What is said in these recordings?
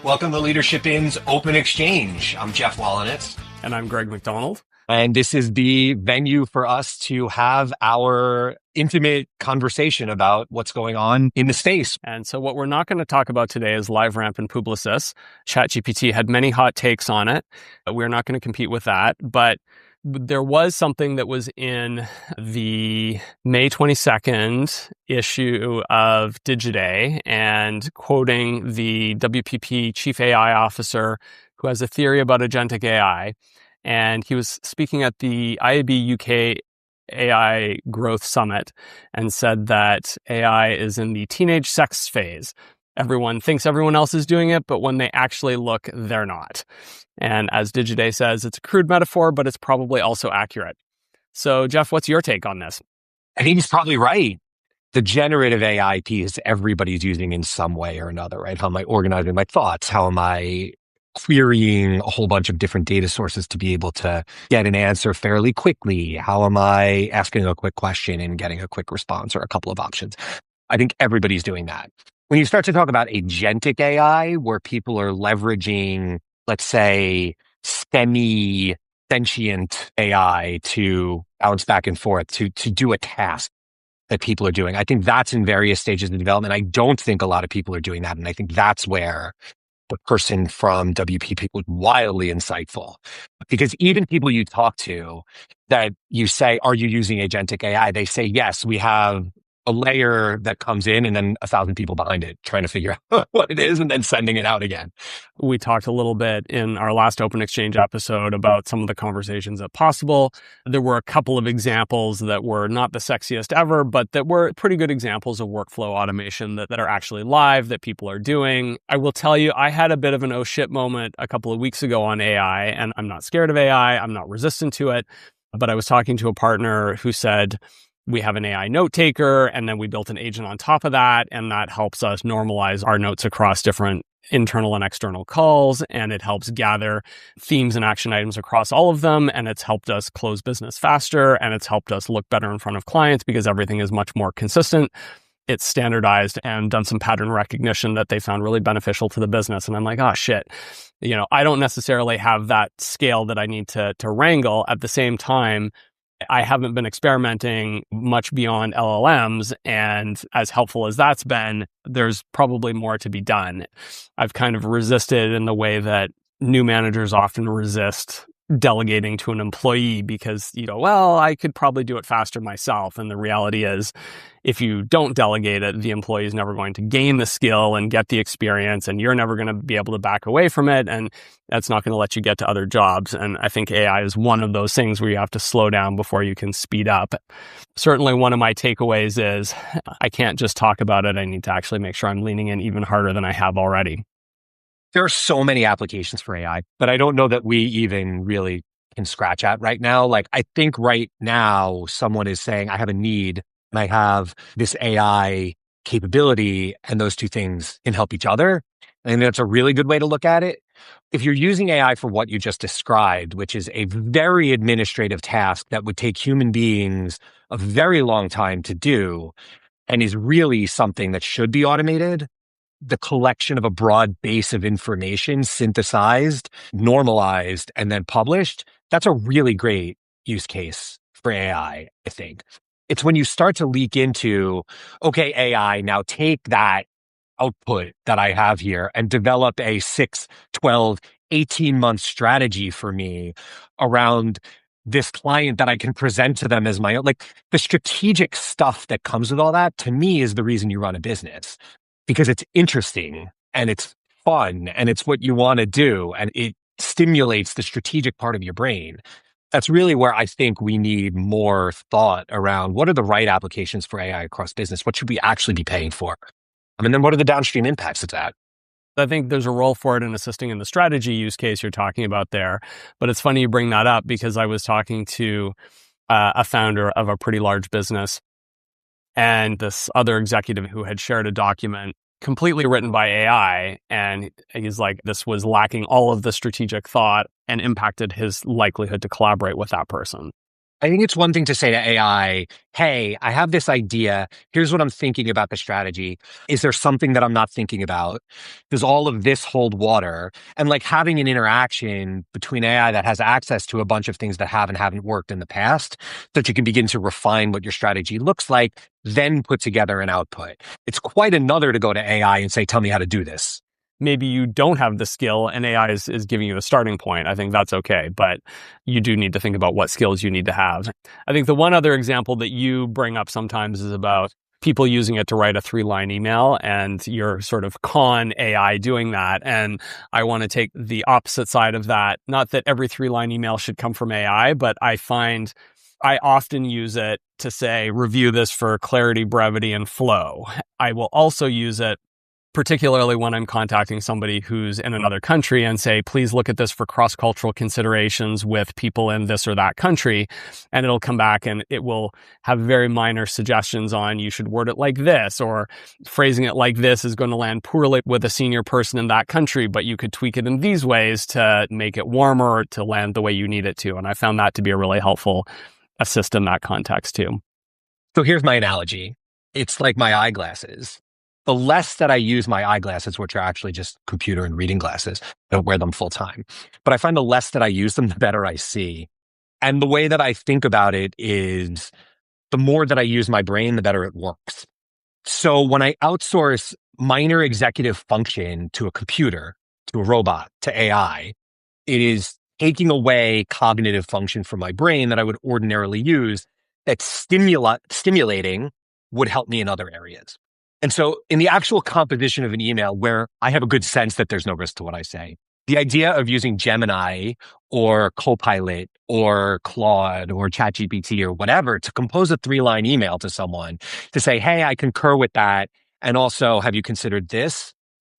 Welcome to Leadership In's Open Exchange. I'm Geoff Wallenitz. And I'm Greg McDonald. And this is the venue for us to have our intimate conversation about what's going on in the space. And so what we're not going to talk about today is LiveRamp and Publicis. ChatGPT had many hot takes on it. We're not going to compete with that. But there was something that was in the May 22nd issue of Digiday, and quoting the WPP chief AI officer who has a theory about agentic AI. And he was speaking at the IAB UK AI Growth Summit and said that AI is in the teenage sex phase. Everyone thinks everyone else is doing it, but when they actually look, they're not. And as Digiday says, it's a crude metaphor, but it's probably also accurate. So, Geoff, what's your take on this? I think he's probably right. The generative AI piece everybody's using in some way or another, right? How am I organizing my thoughts? How am I querying a whole bunch of different data sources to be able to get an answer fairly quickly? How am I asking a quick question and getting a quick response or a couple of options? I think everybody's doing that. When you start to talk about agentic AI, where people are leveraging, let's say, semi-sentient AI to bounce back and forth, to do a task that people are doing, I think that's in various stages of development. I don't think a lot of people are doing that. And I think that's where the person from WPP was wildly insightful. Because even people you talk to that you say, are you using agentic AI? They say, yes, we have a layer that comes in and then 1,000 people behind it trying to figure out what it is and then sending it out again. We talked a little bit in our last Open Exchange episode about some of the conversations at Possible. There were a couple of examples that were not the sexiest ever, but that were pretty good examples of workflow automation that are actually live, that people are doing. I will tell you, I had a bit of an oh shit moment a couple of weeks ago on AI, and I'm not scared of AI. I'm not resistant to it. But I was talking to a partner who said, we have an AI note taker, and then we built an agent on top of that, and that helps us normalize our notes across different internal and external calls, and it helps gather themes and action items across all of them, and it's helped us close business faster, and it's helped us look better in front of clients because everything is much more consistent. It's standardized and done some pattern recognition that they found really beneficial to the business. And I'm like, oh shit, I don't necessarily have that scale that I need to wrangle. At the same time, I haven't been experimenting much beyond LLMs, and as helpful as that's been, there's probably more to be done. I've kind of resisted in the way that new managers often resist delegating to an employee because, well, I could probably do it faster myself. And the reality is, if you don't delegate it, the employee is never going to gain the skill and get the experience, and you're never going to be able to back away from it. And that's not going to let you get to other jobs. And I think AI is one of those things where you have to slow down before you can speed up. Certainly one of my takeaways is I can't just talk about it. I need to actually make sure I'm leaning in even harder than I have already. There are so many applications for AI, but I don't know that we even really can scratch at right now. Like, I think right now someone is saying, I have a need and I have this AI capability, and those two things can help each other. And that's a really good way to look at it. If you're using AI for what you just described, which is a very administrative task that would take human beings a very long time to do, and is really something that should be automated, the collection of a broad base of information synthesized, normalized, and then published, that's a really great use case for AI, I think. It's when you start to leak into, okay, AI, now take that output that I have here and develop a 6, 12, 18-month strategy for me around this client that I can present to them as my own. Like, the strategic stuff that comes with all that, to me, is the reason you run a business. Because it's interesting and it's fun and it's what you want to do and it stimulates the strategic part of your brain. That's really where I think we need more thought around what are the right applications for AI across business? What should we actually be paying for? And then what are the downstream impacts of that? I think there's a role for it in assisting in the strategy use case you're talking about there. But it's funny you bring that up because I was talking to a founder of a pretty large business and this other executive who had shared a document completely written by AI. And he's like, this was lacking all of the strategic thought and impacted his likelihood to collaborate with that person. I think it's one thing to say to AI, hey, I have this idea. Here's what I'm thinking about the strategy. Is there something that I'm not thinking about? Does all of this hold water? And like having an interaction between AI that has access to a bunch of things that haven't worked in the past, so that you can begin to refine what your strategy looks like, then put together an output. It's quite another to go to AI and say, tell me how to do this. Maybe you don't have the skill and AI is giving you a starting point. I think that's okay, but you do need to think about what skills you need to have. I think the one other example that you bring up sometimes is about people using it to write a 3-line email, and you're sort of con AI doing that. And I want to take the opposite side of that. Not that every 3-line email should come from AI, but I find I often use it to say, review this for clarity, brevity, and flow. I will also use it particularly when I'm contacting somebody who's in another country and say, please look at this for cross-cultural considerations with people in this or that country. And it'll come back and it will have very minor suggestions on you should word it like this, or phrasing it like this is going to land poorly with a senior person in that country, but you could tweak it in these ways to make it warmer or to land the way you need it to. And I found that to be a really helpful assist in that context too. So here's my analogy. It's like my eyeglasses. The less that I use my eyeglasses, which are actually just computer and reading glasses, I don't wear them full time. But I find the less that I use them, the better I see. And the way that I think about it is the more that I use my brain, the better it works. So when I outsource minor executive function to a computer, to a robot, to AI, it is taking away cognitive function from my brain that I would ordinarily use that stimulating would help me in other areas. And so in the actual composition of an email where I have a good sense that there's no risk to what I say, the idea of using Gemini or Copilot or Claude or ChatGPT or whatever to compose a 3-line email to someone to say, hey, I concur with that. And also, have you considered this?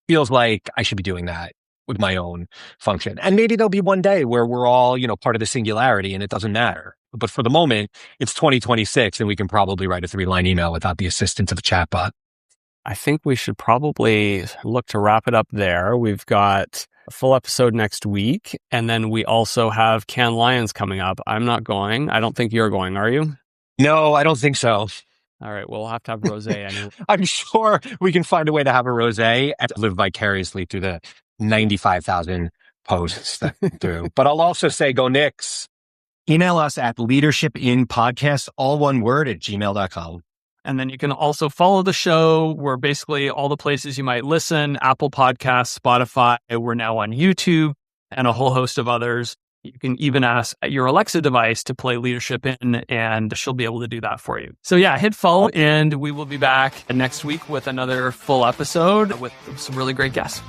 Feels like I should be doing that with my own function. And maybe there'll be one day where we're all, part of the singularity and it doesn't matter. But for the moment, it's 2026 and we can probably write a 3-line email without the assistance of a chatbot. I think we should probably look to wrap it up there. We've got a full episode next week, and then we also have Cannes Lions coming up. I'm not going. I don't think you're going, are you? No, I don't think so. All right, we'll have to have rosé anyway. I'm sure we can find a way to have a rosé and live vicariously through the 95,000 posts that through. But I'll also say, go Knicks. Email us at leadershipinpodcast, all one word, at gmail.com. And then you can also follow the show. We're basically all the places you might listen: Apple Podcasts, Spotify. We're now on YouTube and a whole host of others. You can even ask your Alexa device to play Leadership In, and she'll be able to do that for you. So yeah, hit follow, and we will be back next week with another full episode with some really great guests.